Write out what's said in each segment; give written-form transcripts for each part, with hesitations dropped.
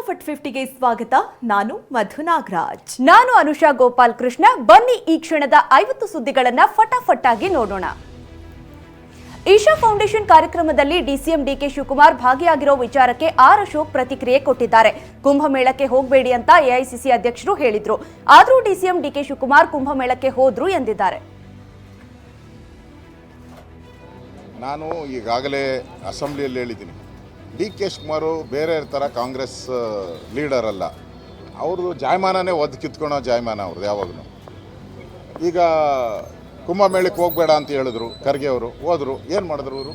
ಫಟಾಫಟ್ 50ಗೆ ಸ್ವಾಗತ. ನಾನು ಮಧು ನಾಗರಾಜ್. ನಾನು ಅನುಷಾ ಗೋಪಾಲ್ ಕೃಷ್ಣ. ಬನ್ನಿ ಈ ಕ್ಷಣದ 50 ಸುದ್ದಿಗಳನ್ನ ಫಟಾಫಟ್ ಆಗಿ ನೋಡೋಣ. ಈಶಾ ಫೌಂಡೇಶನ್ ಕಾರ್ಯಕ್ರಮದಲ್ಲಿ ಡಿಸಿಎಂ ಡಿಕೆ ಶಿವಕುಮಾರ್ ಭಾಗಿಯಾಗಿರೋ ವಿಚಾರಕ್ಕೆ ಆರ್ ಅಶೋಕ್ ಪ್ರತಿಕ್ರಿಯೆ ಕೊಟ್ಟಿದ್ದಾರೆ. ಕುಂಭಮೇಳಕ್ಕೆ ಹೋಗಬೇಡಿ ಅಂತ ಎಐಸಿಸಿ ಅಧ್ಯಕ್ಷರು ಹೇಳಿದ್ರು. ಆದರೂ ಡಿಸಿಎಂ ಡಿಕೆ ಶಿವಕುಮಾರ್ ಕುಂಭಮೇಳಕ್ಕೆ ಹೋದ್ರು ಎಂದಿದ್ದಾರೆ. ನಾನು ಈಗಾಗಲೇ ಅಸೆಂಬ್ಲಿಯಲ್ಲಿ ಹೇಳಿದ್ದೀನಿ, ಡಿ ಕೆ ಶಿವಕುಮಾರು ಬೇರೆ ಥರ ಕಾಂಗ್ರೆಸ್ ಲೀಡರ್ ಅಲ್ಲ. ಅವರು ಜಾಯಮಾನನೇ ಒದ್ದು ಕಿತ್ಕೊಳೋ ಜಾಯಮಾನ ಅವ್ರದ್ದು ಯಾವಾಗಲೂ. ಈಗ ಕುಂಭಮೇಳಕ್ಕೆ ಹೋಗಬೇಡ ಅಂತ ಹೇಳಿದ್ರು ಖರ್ಗೆ ಅವರು, ಹೋದರು. ಏನು ಮಾಡಿದ್ರು ಅವರು?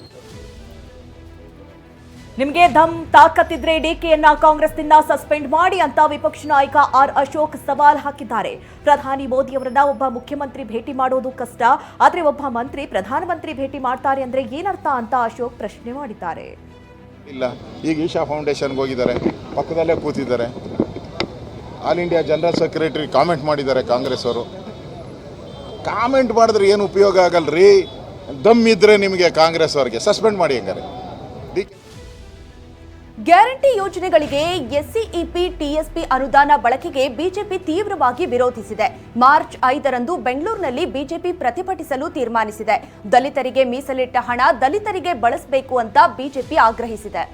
ನಿಮಗೆ ದಮ್ ತಾಕತ್ತಿದ್ರೆ ಡಿಕೆಯನ್ನ ಕಾಂಗ್ರೆಸ್ನಿಂದ ಸಸ್ಪೆಂಡ್ ಮಾಡಿ ಅಂತ ವಿಪಕ್ಷ ನಾಯಕ ಆರ್ ಅಶೋಕ್ ಸವಾಲ್ ಹಾಕಿದ್ದಾರೆ. ಪ್ರಧಾನಿ ಮೋದಿ ಅವರನ್ನ ಒಬ್ಬ ಮುಖ್ಯಮಂತ್ರಿ ಭೇಟಿ ಮಾಡೋದು ಕಷ್ಟ, ಆದ್ರೆ ಒಬ್ಬ ಮಂತ್ರಿ ಪ್ರಧಾನಮಂತ್ರಿ ಭೇಟಿ ಮಾಡ್ತಾರೆ ಅಂದ್ರೆ ಏನರ್ಥ ಅಂತ ಅಶೋಕ್ ಪ್ರಶ್ನೆ ಮಾಡಿದ್ದಾರೆ. ಇಲ್ಲ, ಈಗ ಈಶಾ ಫೌಂಡೇಶನ್ಗೆ ಹೋಗಿದ್ದಾರೆ, ಪಕ್ಕದಲ್ಲೇ ಕೂತಿದ್ದಾರೆ. All India general secretary comment ಮಾಡಿದ್ದಾರೆ ಕಾಂಗ್ರೆಸ್ ಅವರು. ಕಾಮೆಂಟ್ ಮಾಡಿದ್ರೆ ಏನು ಉಪಯೋಗ ಆಗಲ್ರಿ. ದಮ್ ಇದ್ರೆ ನಿಮಗೆ ಕಾಂಗ್ರೆಸ್ ಅವರಿಗೆ ಸಸ್ಪೆಂಡ್ ಮಾಡಿ. ಹೆಂಗಾರೆ ಗ್ಯಾರಂಟಿ ಯೋಜನೆಗಳಿಗೆ ಎಸ್ಸಿಇಪಿ ಟಿಎಸ್ಪಿ ಅನುದಾನ ಬಳಕೆಗೆ ಬಿಜೆಪಿ ತೀವ್ರವಾಗಿ ವಿರೋಧಿಸಿದೆ. ಮಾರ್ಚ್ 5ರಂದು ಬೆಂಗಳೂರಿನಲ್ಲಿ ಬಿಜೆಪಿ ಪ್ರತಿಭಟಿಸಲು ತೀರ್ಮಾನಿಸಿದೆ. ದಲಿತರಿಗೆ ಮೀಸಲಿಟ್ಟ ಹಣ ದಲಿತರಿಗೆ ಬಳಸಬೇಕು ಅಂತ ಬಿಜೆಪಿ ಆಗ್ರಹಿಸಿದೆ.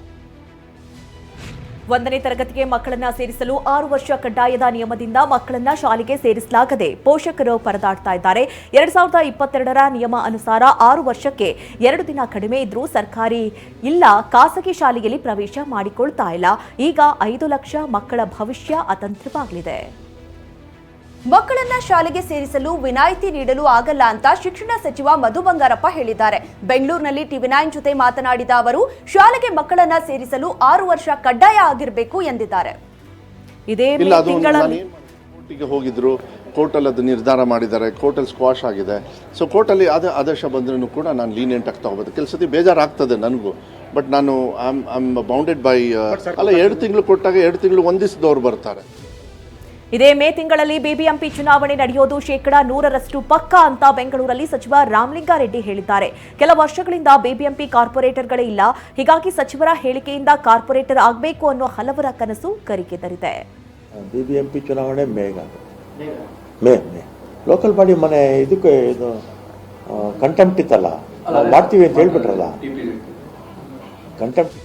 1ನೇ ತರಗತಿಗೆ ಮಕ್ಕಳನ್ನ ಸೇರಿಸಲು 6 ವರ್ಷ ಕಡ್ಡಾಯದ ನಿಯಮದಿಂದ ಮಕ್ಕಳನ್ನ ಶಾಲೆಗೆ ಸೇರಿಸಲಾಗದೆ ಪೋಷಕರು ಪರದಾಡ್ತಾ ಇದ್ದಾರೆ. 2022ರ ನಿಯಮ ಅನುಸಾರ 6 ವರ್ಷಕ್ಕೆ 2 ದಿನ ಕಡಿಮೆ ಇದ್ರೂ ಸರ್ಕಾರಿ ಇಲ್ಲ ಖಾಸಗಿ ಶಾಲೆಯಲ್ಲಿ ಪ್ರವೇಶ ಮಾಡಿಕೊಳ್ತಾ ಇಲ್ಲ. ಈಗ 5 ಲಕ್ಷ ಮಕ್ಕಳ ಭವಿಷ್ಯ ಅತಂತ್ರವಾಗಲಿದೆ. ಮಕ್ಕಳನ್ನ ಶಾಲೆಗೆ ಸೇರಿಸಲು ವಿನಾಯಿತಿ ನೀಡಲು ಆಗಲ್ಲ ಅಂತ ಶಿಕ್ಷಣ ಸಚಿವ ಮಧು ಬಂಗಾರಪ್ಪ ಹೇಳಿದ್ದಾರೆ. ಬೆಂಗಳೂರಿನಲ್ಲಿ ಟಿವಿ9 ಜೊತೆ ಮಾತನಾಡಿದ ಅವರು, ಶಾಲೆಗೆ ಮಕ್ಕಳನ್ನ ಸೇರಿಸಲು 6 ವರ್ಷ ಕಡ್ಡಾಯ ಆಗಿರಬೇಕು ಎಂದಿದ್ದಾರೆ. ಇದೇ ತಿಂಗಳಲ್ಲಿ ಕೋರ್ಟಿಗೆ ಹೋಗಿದ್ರು, ಕೋರ್ಟಲ್ಲಿ ಅದು ನಿರ್ಧಾರ ಮಾಡಿದ್ದಾರೆ, ಕೋರ್ಟಲ್ಲಿ ಸ್ಕ್ವಾಶ್ ಆಗಿದೆ. ಸೊ ಕೋರ್ಟಲ್ಲಿ ಆದೇಶ ಬಂದ್ರೂ ಕೂಡ ನಾನು ಲೀನಿಯಂಟ್ ಆಗ್ತಾ ಹೋಗ್ಬೋದು. ಕೆಲಸದಿ ಬೇಜಾರಾಗ್ತದೆ ನನಗೂ. ಬಟ್ ನಾನು ಐ ಆಮ್ ಬೌಂಡೆಡ್ ಬೈ ಅಲ್ಲ, 2 ತಿಂಗಳು ಕೊಟ್ಟಾಗ 2 ತಿಂಗಳು ಒಂದಿಸಿದವ್ರು ಬರ್ತಾರೆ. ಇದೇ ಮೇ ತಿಂಗಳಲ್ಲಿ ಬಿಬಿಎಂಪಿ ಚುನಾವಣೆ ನಡೆಯೋದು 100% ಪಕ್ಕ ಅಂತ ಬೆಂಗಳೂರಲ್ಲಿ ಸಚಿವ ರಾಮಲಿಂಗಾರೆಡ್ಡಿ ಹೇಳಿದ್ದಾರೆ. ಕೆಲ ವರ್ಷಗಳಿಂದ ಬಿಬಿಎಂಪಿ ಕಾರ್ಪೊರೇಟರ್ಗಳೇ ಇಲ್ಲ. ಹೀಗಾಗಿ ಸಚಿವರ ಹೇಳಿಕೆಯಿಂದ ಕಾರ್ಪೊರೇಟರ್ ಆಗಬೇಕು ಅನ್ನೋ ಹಲವರ ಕನಸು ಕರಿಕೆದರಿದೆ. ಬಿಬಿಎಂಪಿ ಚುನಾವಣೆ ಮೇ ಲೋಕಲ್ ಬಾಡಿ ಮನೆ ಇದಕ್ಕೆ ಇದು ಕಂಟೆಂಪ್ಟ್ ಇತ್ತಲ್ಲ, ಮಾಡ್ತೀವಿ ಅಂತ ಹೇಳ್ಬಿಟ್ರಲ್ಲ. ಕಂಟೆಂಪ್ಟ್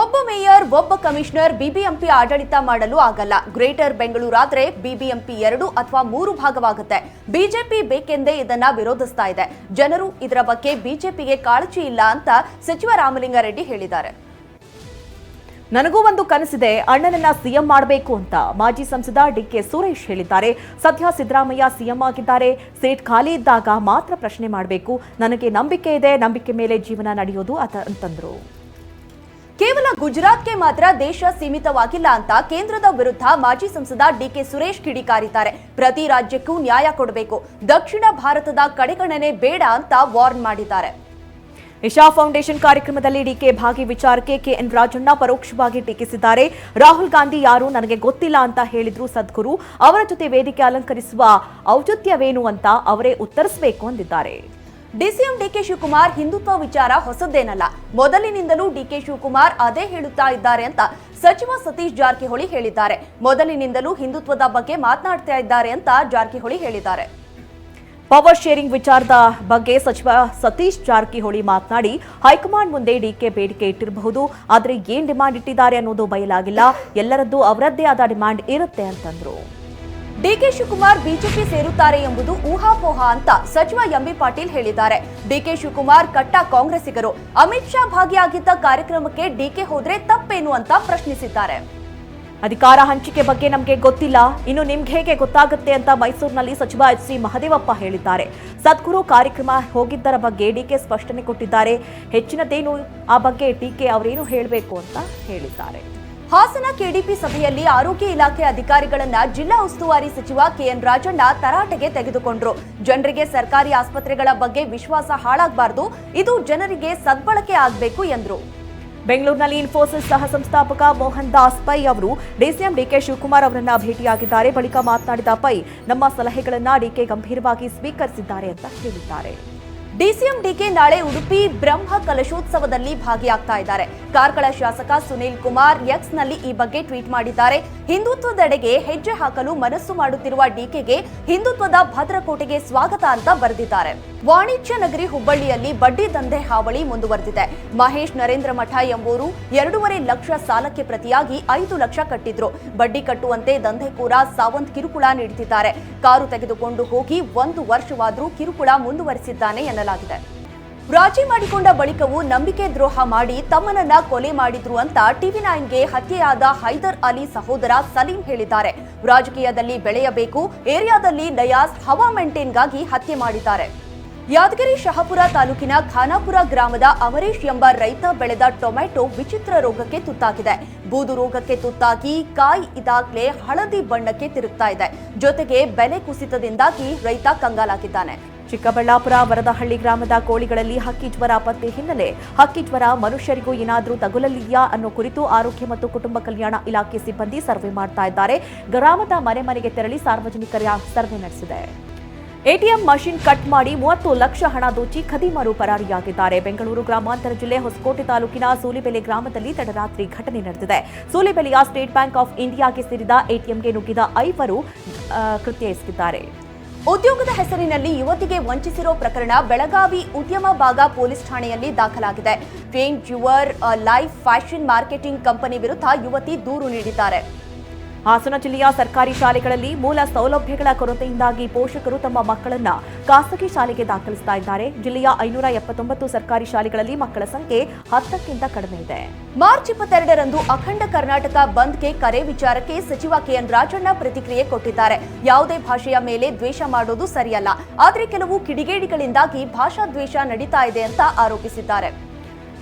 ಒಬ್ಬ ಮೇಯರ್ ಒಬ್ಬ ಕಮಿಷನರ್ ಬಿಬಿಎಂಪಿ ಆಡಳಿತ ಮಾಡಲು ಆಗಲ್ಲ. ಗ್ರೇಟರ್ ಬೆಂಗಳೂರಾದ್ರೆ ಬಿಬಿಎಂಪಿ 2 ಅಥವಾ 3 ಭಾಗವಾಗುತ್ತೆ. ಬಿಜೆಪಿ ಬೇಕೆಂದೇ ಇದನ್ನ ವಿರೋಧಿಸ್ತಾ ಇದೆ. ಜನರು ಇದರ ಬಗ್ಗೆ ಬಿಜೆಪಿಗೆ ಕಾಳಜಿ ಇಲ್ಲ ಅಂತ ಸಚಿವ ರಾಮಲಿಂಗಾರೆಡ್ಡಿ ಹೇಳಿದ್ದಾರೆ. ನನಗೂ ಒಂದು ಕನಸಿದೆ, ಅಣ್ಣನನ್ನ ಸಿಎಂ ಮಾಡಬೇಕು ಅಂತ ಮಾಜಿ ಸಂಸದ ಡಿಕೆ ಸುರೇಶ್ ಹೇಳಿದ್ದಾರೆ. ಸದ್ಯ ಸಿದ್ದರಾಮಯ್ಯ ಸಿಎಂ ಆಗಿದ್ದಾರೆ. ಸೀಟ್ ಖಾಲಿ ಇದ್ದಾಗ ಮಾತ್ರ ಪ್ರಶ್ನೆ ಮಾಡಬೇಕು. ನನಗೆ ನಂಬಿಕೆ ಇದೆ, ನಂಬಿಕೆ ಮೇಲೆ ಜೀವನ ನಡೆಯೋದು ಅಂತಂದ್ರು. ಕೇವಲ ಗುಜರಾತ್ಗೆ ಮಾತ್ರ ದೇಶ ಸೀಮಿತವಾಗಿಲ್ಲ ಅಂತ ಕೇಂದ್ರದ ವಿರುದ್ಧ ಮಾಜಿ ಸಂಸದ ಡಿಕೆ ಸುರೇಶ್ ಕಿಡಿಕಾರಿದ್ದಾರೆ. ಪ್ರತಿ ರಾಜ್ಯಕ್ಕೂ ನ್ಯಾಯ ಕೊಡಬೇಕು, ದಕ್ಷಿಣ ಭಾರತದ ಕಡೆಗಣನೆ ಬೇಡ ಅಂತ ವಾರ್ನ್ ಮಾಡಿದ್ದಾರೆ. ಇಶಾ ಫೌಂಡೇಶನ್ ಕಾರ್ಯಕ್ರಮದಲ್ಲಿ ಡಿಕೆ ಭಾಗಿ ವಿಚಾರಕ್ಕೆ ಕೆಎನ್ ರಾಜಣ್ಣ ಪರೋಕ್ಷವಾಗಿ ಟೀಕಿಸಿದ್ದಾರೆ. ರಾಹುಲ್ ಗಾಂಧಿ ಯಾರು ನನಗೆ ಗೊತ್ತಿಲ್ಲ ಅಂತ ಹೇಳಿದ್ರು ಸದ್ಗುರು. ಅವರ ಜೊತೆ ವೇದಿಕೆ ಅಲಂಕರಿಸುವ ಔಚಿತ್ಯವೇನು ಅಂತ ಅವರೇ ಉತ್ತರಿಸಬೇಕು ಎಂದಿದ್ದಾರೆ. ಡಿಸಿಎಂ ಡಿಕೆ ಶಿವಕುಮಾರ್ ಹಿಂದುತ್ವ ವಿಚಾರ ಹೊಸದೇನಲ್ಲ. ಮೊದಲಿನಿಂದಲೂ ಡಿಕೆ ಶಿವಕುಮಾರ್ ಅದೇ ಹೇಳುತ್ತಾ ಇದ್ದಾರೆ ಅಂತ ಸಚಿವ ಸತೀಶ್ ಜಾರಕಿಹೊಳಿ ಹೇಳಿದ್ದಾರೆ. ಮೊದಲಿನಿಂದಲೂ ಹಿಂದುತ್ವದ ಬಗ್ಗೆ ಮಾತನಾಡ್ತಾ ಇದ್ದಾರೆ ಅಂತ ಜಾರಕಿಹೊಳಿ ಹೇಳಿದ್ದಾರೆ. ಪವರ್ ಶೇರಿಂಗ್ ವಿಚಾರದ ಬಗ್ಗೆ ಸಚಿವ ಸತೀಶ್ ಜಾರಕಿಹೊಳಿ ಮಾತನಾಡಿ, ಹೈಕಮಾಂಡ್ ಮುಂದೆ ಡಿಕೆ ಬೇಡಿಕೆ ಇಟ್ಟಿರಬಹುದು, ಆದರೆ ಏನ್ ಡಿಮಾಂಡ್ ಇಟ್ಟಿದ್ದಾರೆ ಅನ್ನೋದು ಬಯಲಾಗಿಲ್ಲ. ಎಲ್ಲರದ್ದು ಅವರದ್ದೇ ಆದ ಡಿಮಾಂಡ್ ಇರುತ್ತೆ ಅಂತಂದ್ರು. ಡಿಕೆ ಶಿವಕುಮಾರ್ ಬಿಜೆಪಿ ಸೇರುತ್ತಾರೆ ಎಂಬುದು ಊಹಾಪೋಹ ಅಂತ ಸಚಿವ ಎಂಬಿ ಪಾಟೀಲ್ ಹೇಳಿದ್ದಾರೆ. ಡಿಕೆ ಶಿವಕುಮಾರ್ ಕಟ್ಟ ಕಾಂಗ್ರೆಸ್ಸಿಗರು. ಅಮಿತ್ ಶಾ ಭಾಗಿಯಾಗಿದ್ದ ಕಾರ್ಯಕ್ರಮಕ್ಕೆ ಡಿಕೆ ಹೋದ್ರೆ ತಪ್ಪೇನು ಅಂತ ಪ್ರಶ್ನಿಸಿದ್ದಾರೆ. ಅಧಿಕಾರ ಹಂಚಿಕೆ ಬಗ್ಗೆ ನಮಗೆ ಗೊತ್ತಿಲ್ಲ, ಇನ್ನು ನಿಮ್ಗೆ ಹೇಗೆ ಗೊತ್ತಾಗುತ್ತೆ ಅಂತ ಮೈಸೂರಿನಲ್ಲಿ ಸಚಿವ ಎಚ್ ಸಿ ಮಹದೇವಪ್ಪ ಹೇಳಿದ್ದಾರೆ. ಸದ್ಗುರು ಕಾರ್ಯಕ್ರಮ ಹೋಗಿದ್ದರ ಬಗ್ಗೆ ಡಿಕೆ ಸ್ಪಷ್ಟನೆ ಕೊಟ್ಟಿದ್ದಾರೆ. ಹೆಚ್ಚಿನದೇನು ಆ ಬಗ್ಗೆ ಡಿಕೆ ಅವರೇನು ಹೇಳಬೇಕು ಅಂತ ಹೇಳಿದ್ದಾರೆ. ಹಾಸನ ಕೆಡಿಪಿ ಸಭೆಯಲ್ಲಿ ಆರೋಗ್ಯ ಇಲಾಖೆ ಅಧಿಕಾರಿಗಳನ್ನ ಜಿಲ್ಲಾ ಉಸ್ತುವಾರಿ ಸಚಿವ ಕೆಎನ್ ರಾಜಣ್ಣ ತರಾಟೆಗೆ ತೆಗೆದುಕೊಂಡ್ರು. ಜನರಿಗೆ ಸರ್ಕಾರಿ ಆಸ್ಪತ್ರೆಗಳ ಬಗ್ಗೆ ವಿಶ್ವಾಸ ಹಾಳಾಗಬಾರದು, ಇದು ಜನರಿಗೆ ಸದ್ಬಳಕೆ ಆಗಬೇಕು ಎಂದರು. ಬೆಂಗಳೂರಿನಲ್ಲಿ ಇನ್ಫೋಸಿಸ್ ಸಹ ಸಂಸ್ಥಾಪಕ ಮೋಹನ್ ದಾಸ್ ಪೈ ಅವರು ಡಿಸಿಎಂ ಡಿಕೆ ಶಿವಕುಮಾರ್ ಅವರನ್ನ ಭೇಟಿಯಾಗಿದ್ದಾರೆ. ಬಳಿಕ ಮಾತನಾಡಿದ ಪೈ, ನಮ್ಮ ಸಲಹೆಗಳನ್ನ ಡಿಕೆ ಗಂಭೀರವಾಗಿ ಸ್ವೀಕರಿಸಿದ್ದಾರೆ ಅಂತ ಹೇಳಿದ್ದಾರೆ. ಡಿಸಿಎಂ ಡಿಕೆ ನಾಳೆ ಉಡುಪಿ ಬ್ರಹ್ಮ ಕಲಶೋತ್ಸವದಲ್ಲಿ ಭಾಗಿಯಾಗ್ತಾ ಇದ್ದಾರೆ. ಕಾರ್ಕಳ ಶಾಸಕ ಸುನೀಲ್ ಕುಮಾರ್ ಎಕ್ಸ್ನಲ್ಲಿ ಈ ಬಗ್ಗೆ ಟ್ವೀಟ್ ಮಾಡಿದ್ದಾರೆ. ಹಿಂದುತ್ವದೆಡೆಗೆ ಹೆಜ್ಜೆ ಹಾಕಲು ಮನಸ್ಸು ಮಾಡುತ್ತಿರುವ ಡಿಕೆಗೆ ಹಿಂದುತ್ವದ ಭದ್ರಕೋಟೆಗೆ ಸ್ವಾಗತ ಅಂತ ಬರೆದಿದ್ದಾರೆ. ವಾಣಿಜ್ಯ ನಗರಿ ಹುಬ್ಬಳ್ಳಿಯಲ್ಲಿ ಬಡ್ಡಿ ದಂಧೆ ಹಾವಳಿ ಮುಂದುವರೆದಿದೆ. ಮಹೇಶ್ ನರೇಂದ್ರ ಮಠ ಎಂಬುವರು 2.5 ಲಕ್ಷ ಸಾಲಕ್ಕೆ ಪ್ರತಿಯಾಗಿ 5 ಲಕ್ಷ ಕಟ್ಟಿದ್ರು. ಬಡ್ಡಿ ಕಟ್ಟುವಂತೆ ದಂಧೆಕೋರ ಸಾವಂತ್ ಕಿರುಕುಳ ನೀಡುತ್ತಿದ್ದಾರೆ. ಕಾರು ತೆಗೆದುಕೊಂಡು ಹೋಗಿ 1 ವರ್ಷವಾದರೂ ಕಿರುಕುಳ ಮುಂದುವರಿಸಿದ್ದಾನೆ ಎನ್ನಲಾಗಿದೆ. ರಾಜಿ ಮಾಡಿಕೊಂಡ ಬಳಿಕವೂ ನಂಬಿಕೆ ದ್ರೋಹ ಮಾಡಿ ತಮ್ಮನನ್ನ ಕೊಲೆ ಮಾಡಿದ್ರು ಅಂತ TV9ಗೆ ಹತ್ಯೆಯಾದ ಹೈದರ್ ಅಲಿ ಸಹೋದರ ಸಲೀಂ ಹೇಳಿದ್ದಾರೆ. ರಾಜಕೀಯದಲ್ಲಿ ಬೆಳೆಯಬೇಕು, ಏರಿಯಾದಲ್ಲಿ ನಯಾಸ್ ಹವಾ ಮೇಂಟೈನ್ಗಾಗಿ ಹತ್ಯೆ ಮಾಡಿದ್ದಾರೆ. ಯಾದಗಿರಿ ಶಹಾಪುರ ತಾಲೂಕಿನ ಖಾನಾಪುರ ಗ್ರಾಮದ ಅಮರೇಶ್ ಎಂಬ ರೈತ ಬೆಳೆದ ಟೊಮೆಟೊ ವಿಚಿತ್ರ ರೋಗಕ್ಕೆ ತುತ್ತಾಗಿದೆ. ಬೂದು ರೋಗಕ್ಕೆ ತುತ್ತಾಗಿ ಕಾಯಿ ಇದಾಗಲೇ ಹಳದಿ ಬಣ್ಣಕ್ಕೆ ತಿರುಗ್ತಾ ಇದೆ. ಜೊತೆಗೆ ಬೆಲೆ ಕುಸಿತದಿಂದಾಗಿ ರೈತ ಕಂಗಾಲಾಗಿದ್ದಾನೆ. ಚಿಕ್ಕಬಳ್ಳಾಪುರ ವರದಹಳ್ಳಿ ಗ್ರಾಮದ ಕೋಳಿಗಳಲ್ಲಿ ಹಕ್ಕಿ ಜ್ವರ ಪತ್ತೆ ಹಿನ್ನೆಲೆ ಹಕ್ಕಿ ಜ್ವರ ಮನುಷ್ಯರಿಗೂ ಏನಾದರೂ ತಗುಲಲಿದೆಯಾ ಅನ್ನೋ ಕುರಿತು ಆರೋಗ್ಯ ಮತ್ತು ಕುಟುಂಬ ಕಲ್ಯಾಣ ಇಲಾಖೆ ಸಿಬ್ಬಂದಿ ಸರ್ವೆ ಮಾಡ್ತಾ ಇದ್ದಾರೆ. ಗ್ರಾಮದ ಮನೆ ಮನೆಗೆ ತೆರಳಿ ಸಾರ್ವಜನಿಕರ ಸರ್ವೆ ನಡೆಸಿದೆ. ಎಟಿಎಂ ಮಷಿನ್ ಕಟ್ ಮಾಡಿ 30 ಲಕ್ಷ ಹಣ ದೋಚಿ ಖದೀಮರು ಪರಾರಿಯಾಗಿದ್ದಾರೆ. ಬೆಂಗಳೂರು ಗ್ರಾಮಾಂತರ ಜಿಲ್ಲೆ ಹೊಸಕೋಟೆ ತಾಲೂಕಿನ ಸೂಲಿಬೆಲೆ ಗ್ರಾಮದಲ್ಲಿ ತಡರಾತ್ರಿ ಘಟನೆ ನಡೆದಿದೆ. ಸೂಲಿಬೆಲೆಯ ಸ್ಟೇಟ್ ಬ್ಯಾಂಕ್ ಆಫ್ ಇಂಡಿಯಾಗೆ ಸೇರಿದ ಎಟಿಎಂಗೆ ನುಗ್ಗಿದ 5 ಕೃತ್ಯ ಎಸಗಿದ್ದಾರೆ. ಉದ್ಯೋಗದ ಹೆಸರಿನಲ್ಲಿ ಯುವತಿಗೆ ವಂಚಿಸಿರೋ ಪ್ರಕರಣ ಬೆಳಗಾವಿ ಉದ್ಯಮ ಭಾಗ ಪೊಲೀಸ್ ಠಾಣೆಯಲ್ಲಿ ದಾಖಲಾಗಿದೆ. Fang your life fashion marketing company ವಿರುದ್ಧ ಯುವತಿ ದೂರು ನೀಡಿದ್ದಾರೆ. ಹಾಸನ ಜಿಲ್ಲೆಯ ಸರ್ಕಾರಿ ಶಾಲೆಗಳಲ್ಲಿ ಮೂಲ ಸೌಲಭ್ಯಗಳ ಕೊರತೆಯಿಂದಾಗಿ ಪೋಷಕರು ತಮ್ಮ ಮಕ್ಕಳನ್ನ ಖಾಸಗಿ ಶಾಲೆಗೆ ದಾಖಲಿಸ್ತಾ ಇದ್ದಾರೆ. ಜಿಲ್ಲೆಯ 579 ಸರ್ಕಾರಿ ಶಾಲೆಗಳಲ್ಲಿ ಮಕ್ಕಳ ಸಂಖ್ಯೆ 10ಕ್ಕಿಂತ ಕಡಿಮೆ ಇದೆ. ಮಾರ್ಚ್ 22ರಂದು ಅಖಂಡ ಕರ್ನಾಟಕ ಬಂದ್ಗೆ ಕರೆ ವಿಚಾರಕ್ಕೆ ಸಚಿವ ಕೆಎನ್ ರಾಜಣ್ಣ ಪ್ರತಿಕ್ರಿಯೆ ಕೊಟ್ಟಿದ್ದಾರೆ. ಯಾವುದೇ ಭಾಷೆಯ ಮೇಲೆ ದ್ವೇಷ ಮಾಡೋದು ಸರಿಯಲ್ಲ, ಆದರೆ ಕೆಲವು ಕಿಡಿಗೇಡಿಗಳಿಂದಾಗಿ ಭಾಷಾ ದ್ವೇಷ ನಡೀತಾ ಇದೆ ಅಂತ ಆರೋಪಿಸಿದ್ದಾರೆ.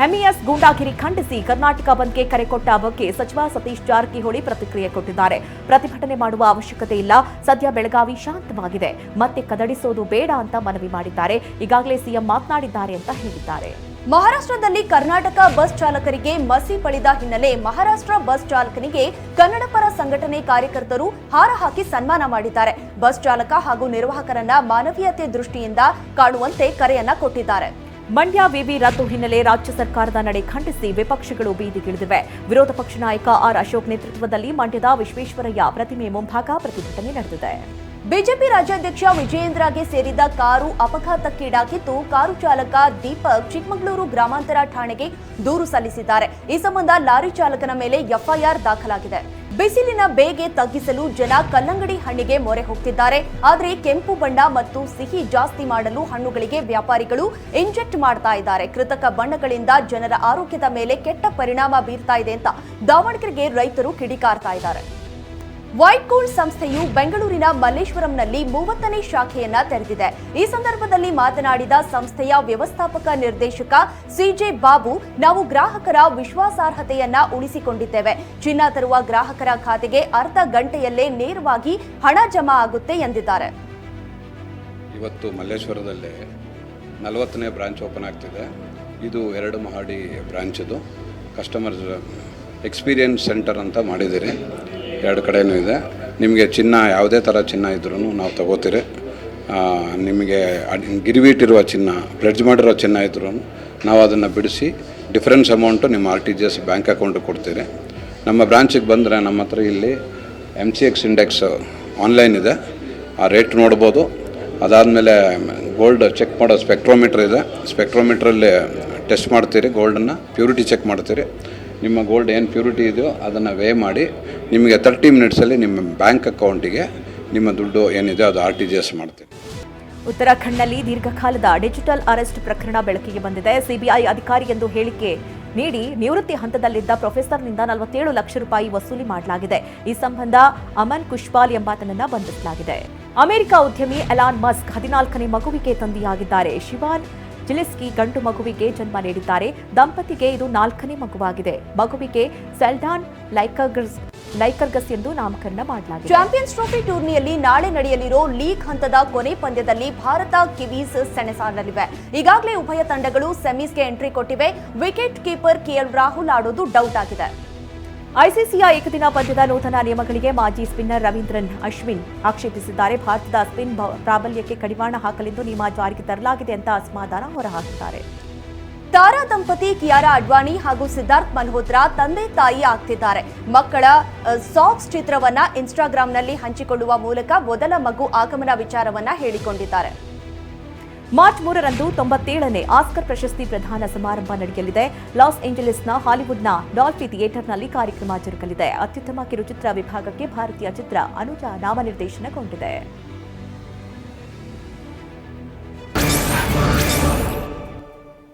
ಎಂಇಎಸ್ ಗೂಂಡಾಗಿರಿ ಖಂಡಿಸಿ ಕರ್ನಾಟಕ ಬಂದ್ಗೆ ಕರೆ ಕೊಟ್ಟ ಬಗ್ಗೆ ಸಚಿವ ಸತೀಶ್ ಜಾರಕಿಹೊಳಿ ಪ್ರತಿಕ್ರಿಯೆ ಕೊಟ್ಟಿದ್ದಾರೆ. ಪ್ರತಿಭಟನೆ ಮಾಡುವ ಅವಶ್ಯಕತೆ ಇಲ್ಲ, ಸದ್ಯ ಬೆಳಗಾವಿ ಶಾಂತವಾಗಿದೆ, ಮತ್ತೆ ಕದಡಿಸೋದು ಬೇಡ ಅಂತ ಮನವಿ ಮಾಡಿದ್ದಾರೆ. ಈಗಾಗಲೇ ಸಿಎಂ ಮಾತನಾಡಿದ್ದಾರೆ ಅಂತ ಹೇಳಿದ್ದಾರೆ. ಮಹಾರಾಷ್ಟ್ರದಲ್ಲಿ ಕರ್ನಾಟಕ ಬಸ್ ಚಾಲಕರಿಗೆ ಮಸಿ ಪಡೆದ ಹಿನ್ನೆಲೆ ಮಹಾರಾಷ್ಟ್ರ ಬಸ್ ಚಾಲಕನಿಗೆ ಕನ್ನಡ ಪರ ಸಂಘಟನೆ ಕಾರ್ಯಕರ್ತರು ಹಾರ ಹಾಕಿ ಸನ್ಮಾನ ಮಾಡಿದ್ದಾರೆ. ಬಸ್ ಚಾಲಕ ಹಾಗೂ ನಿರ್ವಾಹಕರನ್ನ ಮಾನವೀಯತೆ ದೃಷ್ಟಿಯಿಂದ ಕಾಣುವಂತೆ ಕರೆಯನ್ನ ಕೊಟ್ಟಿದ್ದಾರೆ. ಮಂಡ್ಯ ವಿವಿ ರದ್ದು ಹಿನ್ನೆಲೆ ರಾಜ್ಯ ಸರ್ಕಾರದ ನಡೆ ಖಂಡಿಸಿ ವಿಪಕ್ಷಗಳು ಬೀದಿಗಿಳಿದಿವೆ. ವಿರೋಧ ಪಕ್ಷ ನಾಯಕ ಆರ್ ಅಶೋಕ್ ನೇತೃತ್ವದಲ್ಲಿ ಮಂಡ್ಯದ ವಿಶ್ವೇಶ್ವರಯ್ಯ ಪ್ರತಿಮೆ ಮುಂಭಾಗ ಪ್ರತಿಭಟನೆ ನಡೆದಿದೆ. ಬಿಜೆಪಿ ರಾಜ್ಯಾಧ್ಯಕ್ಷ ವಿಜಯೇಂದ್ರಗೆ ಸೇರಿದ ಕಾರು ಅಪಘಾತಕ್ಕೀಡಾಗಿದ್ದು, ಕಾರು ಚಾಲಕ ದೀಪಕ್ ಚಿಕ್ಕಮಗಳೂರು ಗ್ರಾಮಾಂತರ ಠಾಣೆಗೆ ದೂರು ಸಲ್ಲಿಸಿದ್ದಾರೆ. ಈ ಸಂಬಂಧ ಲಾರಿ ಚಾಲಕನ ಮೇಲೆ ಎಫ್ಐಆರ್ ದಾಖಲಾಗಿದೆ. ಬಿಸಿಲಿನ ಬೇಗೆ ತಗ್ಗಿಸಲು ಜನ ಕಲ್ಲಂಗಡಿ ಹಣ್ಣಿಗೆ ಮೊರೆ ಹೋಗ್ತಿದ್ದಾರೆ. ಆದರೆ ಕೆಂಪು ಬಣ್ಣ ಮತ್ತು ಸಿಹಿ ಜಾಸ್ತಿ ಮಾಡಲು ಹಣ್ಣುಗಳಿಗೆ ವ್ಯಾಪಾರಿಗಳು ಇಂಜೆಕ್ಟ್ ಮಾಡ್ತಾ ಇದ್ದಾರೆ. ಕೃತಕ ಬಣ್ಣಗಳಿಂದ ಜನರ ಆರೋಗ್ಯದ ಮೇಲೆ ಕೆಟ್ಟ ಪರಿಣಾಮ ಬೀರ್ತಾ ಇದೆ ಅಂತ ದಾವಣಗೆರೆಗೆ ರೈತರು ಕಿಡಿಕಾರ್ತಾ ಇದ್ದಾರೆ. ವೈಟ್ ಗೋಲ್ಡ್ ಸಂಸ್ಥೆಯು ಬೆಂಗಳೂರಿನ ಮಲ್ಲೇಶ್ವರಂನಲ್ಲಿ 30ನೇ ಶಾಖೆಯನ್ನ ತೆರೆದಿದೆ. ಈ ಸಂದರ್ಭದಲ್ಲಿ ಮಾತನಾಡಿದ ಸಂಸ್ಥೆಯ ವ್ಯವಸ್ಥಾಪಕ ನಿರ್ದೇಶಕ ಸಿಜೆ ಬಾಬು, ನಾವು ಗ್ರಾಹಕರ ವಿಶ್ವಾಸಾರ್ಹತೆಯನ್ನ ಉಳಿಸಿಕೊಂಡಿದ್ದೇವೆ. ಚಿನ್ನ ತರುವ ಗ್ರಾಹಕರ ಖಾತೆಗೆ ಅರ್ಧ ಗಂಟೆಯಲ್ಲೇ ನೇರವಾಗಿ ಹಣ ಜಮಾ ಆಗುತ್ತೆ ಎಂದಿದ್ದಾರೆ. ಇವತ್ತು ಮಲ್ಲೇಶ್ವರದಲ್ಲಿ 40ನೇ ಬ್ರಾಂಚ್ ಓಪನ್ ಆಗ್ತಿದೆ. ಇದು 2 ಮಹಡಿ ಬ್ರಾಂಚ್. ಇದು ಕಸ್ಟಮರ್ ಎಕ್ಸ್ಪೀರಿಯನ್ಸ್ ಸೆಂಟರ್ ಅಂತ ಮಾಡಿದ್ದೀರಿ. 2 ಕಡೆಯೂ ಇದೆ. ನಿಮಗೆ ಚಿನ್ನ ಯಾವುದೇ ಥರ ಚಿನ್ನ ಇದ್ರೂ ನಾವು ತಗೋತೀರಿ. ನಿಮಗೆ ಗಿರಿವಿಟ್ಟಿರುವ ಚಿನ್ನ, ಪ್ಲೆಡ್ಜ್ ಮಾಡಿರೋ ಚಿನ್ನ ಇದ್ರೂ ನಾವು ಅದನ್ನು ಬಿಡಿಸಿ ಡಿಫ್ರೆನ್ಸ್ ಅಮೌಂಟು ನಿಮ್ಮ RTGS ಬ್ಯಾಂಕ್ ಅಕೌಂಟಿಗೆ ಕೊಡ್ತೀರಿ. ನಮ್ಮ ಬ್ರಾಂಚಿಗೆ ಬಂದರೆ ನಮ್ಮ ಹತ್ರ ಇಲ್ಲಿ MCX ಇಂಡೆಕ್ಸ್ ಆನ್ಲೈನ್ ಇದೆ, ಆ ರೇಟ್ ನೋಡ್ಬೋದು. ಅದಾದಮೇಲೆ ಗೋಲ್ಡ್ ಚೆಕ್ ಮಾಡೋ ಸ್ಪೆಕ್ಟ್ರೋಮೀಟ್ರ್ ಇದೆ. ಸ್ಪೆಕ್ಟ್ರೋಮೀಟ್ರಲ್ಲಿ ಟೆಸ್ಟ್ ಮಾಡ್ತೀರಿ, ಗೋಲ್ಡನ್ನು ಪ್ಯೂರಿಟಿ ಚೆಕ್ ಮಾಡ್ತೀರಿ. ನಿಮ್ಮ ಗೋಲ್ಡ್ ಏನು ಪ್ಯೂರಿಟಿ ಇದೆಯೋ ಅದನ್ನು ವೇ ಮಾಡಿ ನಿಮಗೆ 30 ಮಿನಿಟ್ಸಲ್ಲಿ ನಿಮ್ಮ ಬ್ಯಾಂಕ್ ಅಕೌಂಟಿಗೆ ನಿಮ್ಮ ದುಡ್ಡು ಏನಿದೆ ಅದು RTGS ಮಾಡ್ತೀವಿ. ಉತ್ತರಾಖಂಡ್ನಲ್ಲಿ ದೀರ್ಘಕಾಲದ ಡಿಜಿಟಲ್ ಅರೆಸ್ಟ್ ಪ್ರಕರಣ ಬೆಳಕಿಗೆ ಬಂದಿದೆ. ಸಿಬಿಐ ಅಧಿಕಾರಿ ಎಂದು ಹೇಳಿಕೆ ನೀಡಿ ನಿವೃತ್ತಿ ಹಂತದಲ್ಲಿದ್ದ ಪ್ರೊಫೆಸರ್ನಿಂದ 47 ಲಕ್ಷ ರೂಪಾಯಿ ವಸೂಲಿ ಮಾಡಲಾಗಿದೆ. ಈ ಸಂಬಂಧ ಅಮನ್ ಕುಶ್ಪಾಲ್ ಎಂಬಾತನನ್ನ ಬಂಧಿಸಲಾಗಿದೆ. ಅಮೆರಿಕ ಉದ್ಯಮಿ ಎಲಾನ್ ಮಸ್ಕ್ 14ನೇ ಮಗುವಿಗೆ ತಂದೆಯಾಗಿದ್ದಾರೆ. ಶಿವಾನ್ ಜಿಲಿಸ್ಕಿ ಗಂಡು ಮಗುವಿಗೆ ಜನ್ಮ ನೀಡಿದ್ದಾರೆ. ದಂಪತಿಗೆ ಇದು 4ನೇ ಮಗುವಾಗಿದೆ. ಮಗುವಿಗೆ ಸೆಲ್ಡಾನ್ ಲೈಕರ್ಗಸ್ ಎಂದು ನಾಮಕರಣ ಮಾಡಲಾಗಿದೆ. ಚಾಂಪಿಯನ್ಸ್ ಟ್ರೋಫಿ ಟೂರ್ನಿಯಲ್ಲಿ ನಾಳೆ ನಡೆಯಲಿರೋ ಲೀಗ್ ಹಂತದ ಕೊನೆ ಪಂದ್ಯದಲ್ಲಿ ಭಾರತ ಕಿವೀಸ್ ಸೆಣಸಾಡಲಿವೆ. ಈಗಾಗಲೇ ಉಭಯ ತಂಡಗಳು ಸೆಮೀಸ್ಗೆ ಎಂಟ್ರಿ ಕೊಟ್ಟಿವೆ. ವಿಕೆಟ್ ಕೀಪರ್ KL ರಾಹುಲ್ ಆಡೋದು ಡೌಟ್ ಆಗಿದೆ. ಐಸಿಸಿಯ ಏಕದಿನ ಪಂದ್ಯದ ನೂತನ ನಿಯಮಗಳಿಗೆ ಮಾಜಿ ಸ್ಪಿನ್ನರ್ ರವೀಂದ್ರನ್ ಅಶ್ವಿನ್ ಆಕ್ಷೇಪಿಸಿದ್ದಾರೆ. ಭಾರತದ ಸ್ಪಿನ್ ಪ್ರಾಬಲ್ಯಕ್ಕೆ ಕಡಿವಾಣ ಹಾಕಲೆಂದು ನಿಯಮ ಜಾರಿಗೆ ತರಲಾಗಿದೆ ಅಂತ ಅಸಮಾಧಾನ ಹೊರಹಾಕಿದ್ದಾರೆ. ತಾರಾ ದಂಪತಿ ಕಿಯಾರಾ ಅಡ್ವಾಣಿ ಹಾಗೂ ಸಿದ್ಧಾರ್ಥ್ ಮಲ್ಹೋತ್ರಾ ತಂದೆ ತಾಯಿ ಆಗ್ತಿದ್ದಾರೆ. ಮಕ್ಕಳ ಸಾಕ್ಸ್ ಚಿತ್ರವನ್ನ ಇನ್ಸ್ಟಾಗ್ರಾಂನಲ್ಲಿ ಹಂಚಿಕೊಳ್ಳುವ ಮೂಲಕ ಮೊದಲ ಮಗು ಆಗಮನ ವಿಚಾರವನ್ನ ಹೇಳಿಕೊಂಡಿದ್ದಾರೆ. ಮಾರ್ಚ್ 3ರಂದು 97ನೇ ಆಸ್ಕರ್ ಪ್ರಶಸ್ತಿ ಪ್ರದಾನ ಸಮಾರಂಭ ನಡೆಯಲಿದೆ. ಲಾಸ್ ಏಂಜಲೀಸ್ನ ಹಾಲಿವುಡ್ನ ಡಾಲ್ಫಿ ಥಿಯೇಟರ್ನಲ್ಲಿ ಕಾರ್ಯಕ್ರಮ ಜರುಗಲಿದೆ. ಅತ್ಯುತ್ತಮ ಕಿರುಚಿತ್ರ ವಿಭಾಗಕ್ಕೆ ಭಾರತೀಯ ಚಿತ್ರ ಅನುಜ ನಾಮನಿರ್ದೇಶನಗೊಂಡಿದೆ.